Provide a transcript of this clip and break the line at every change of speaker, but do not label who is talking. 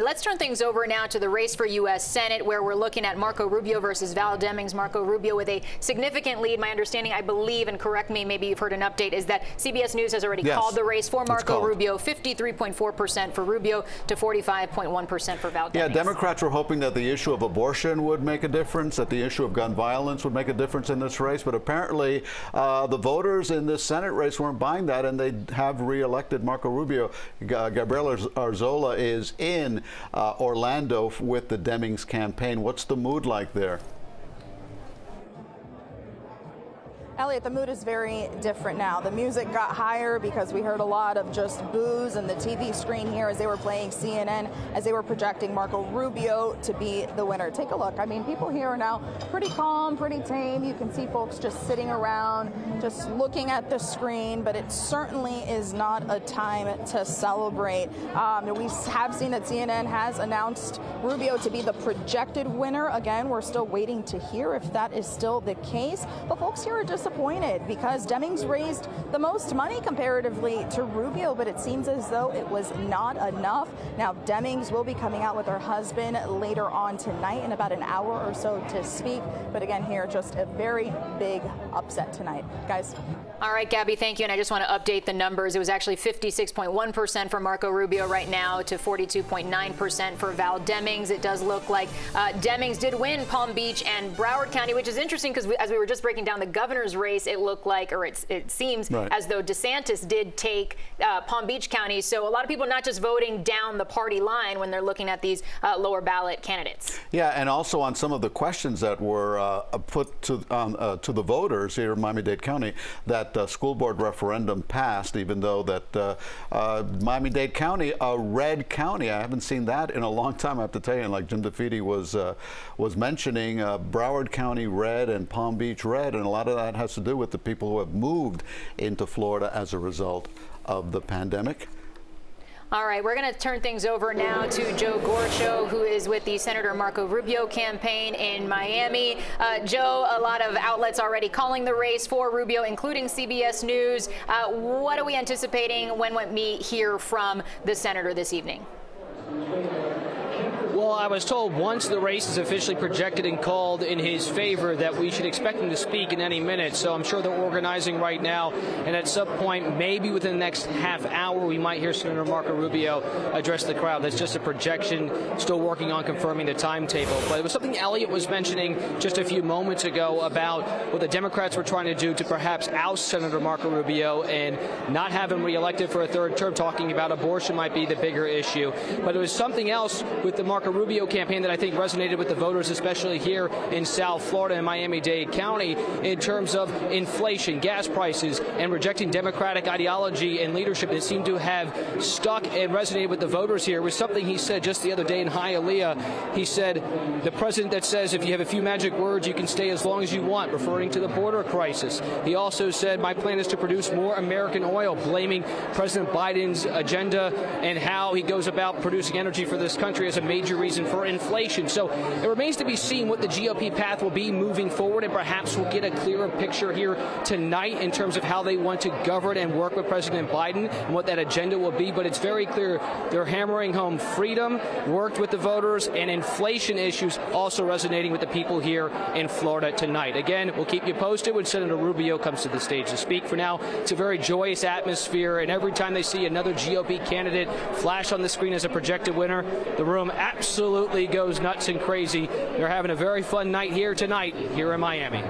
Let's turn things over now to the race for U.S. Senate, where we're looking at Marco Rubio versus Val Demings. Marco Rubio with a significant lead. My understanding, I believe, and correct me, maybe you've heard an update, is that CBS News has already called the race for Marco Rubio. 53.4% for Rubio to 45.1% for Val Demings.
Yeah, Democrats were hoping that the issue of abortion would make a difference, that the issue of gun violence would make a difference in this race. But apparently, the voters in this Senate race weren't buying that, and they have reelected Marco Rubio. Gabriel Arzola is in Orlando with the Demings campaign. What's the mood like there?
Elliot, the mood is very different now. The music got higher because we heard a lot of just boos and the TV screen here as they were playing CNN, as they were projecting Marco Rubio to be the winner. Take a look. I mean, people here are now pretty calm, pretty tame. You can see folks just sitting around, just looking at the screen, but it certainly is not a time to celebrate. We have seen that CNN has announced Rubio to be the projected winner. Again, we're still waiting to hear if that is still the case. But folks here are disappointed because Demings raised the most money comparatively to Rubio, but it seems as though it was not enough. Now, Demings will be coming out with her husband later on tonight in about an hour or so to speak. But again, here, just a very big upset tonight. Guys.
All right, Gabby, thank you. And I just want to update the numbers. It was actually 56.1% for Marco Rubio right now to 42.9% for Val Demings. It does look like Demings did win Palm Beach and Broward County, which is interesting because as we were just breaking down the governor's race, it looked like, or it seems as though DeSantis did take Palm Beach County. So a lot of people not just voting down the party line when they're looking at these lower ballot candidates. Yeah,
and also on some of the questions that were put to the voters here in Miami-Dade County, that school board referendum passed, even though that Miami-Dade County, a red county. I haven't seen that in a long time, I have to tell you. And like Jim DeFede was mentioning, Broward County red and Palm Beach red, and a lot of that has to do with the people who have moved into Florida as a result of the pandemic.
All right, we're going to turn things over now to Joe Gorcho, who is with the Senator Marco Rubio campaign in Miami. Joe, a lot of outlets already calling the race for Rubio, including CBS News. What are we anticipating when we hear from the senator this evening?
Well, I was told once the race is officially projected and called in his favor that we should expect him to speak in any minute. So I'm sure they're organizing right now. And at some point, maybe within the next half hour, we might hear Senator Marco Rubio address the crowd. That's just a projection, still working on confirming the timetable. But it was something Elliot was mentioning just a few moments ago about what the Democrats were trying to do to perhaps oust Senator Marco Rubio and not have him reelected for a third term, talking about abortion might be the bigger issue. But it was something else with the Marco Rubio campaign that I think resonated with the voters, especially here in South Florida and Miami-Dade County, in terms of inflation, gas prices, and rejecting Democratic ideology and leadership that seemed to have stuck and resonated with the voters here. It was something he said just the other day in Hialeah. He said, the president that says if you have a few magic words, you can stay as long as you want, referring to the border crisis. He also said, my plan is to produce more American oil, blaming President Biden's agenda and how he goes about producing energy for this country as a major reason for inflation. So it remains to be seen what the GOP path will be moving forward, and perhaps we'll get a clearer picture here tonight in terms of how they want to govern and work with President Biden and what that agenda will be. But it's very clear they're hammering home freedom, worked with the voters, and inflation issues also resonating with the people here in Florida tonight. Again, we'll keep you posted when Senator Rubio comes to the stage to speak. For now, it's a very joyous atmosphere, and every time they see another GOP candidate flash on the screen as a projected winner, the room absolutely goes nuts and crazy. They're having a very fun night here tonight here in Miami.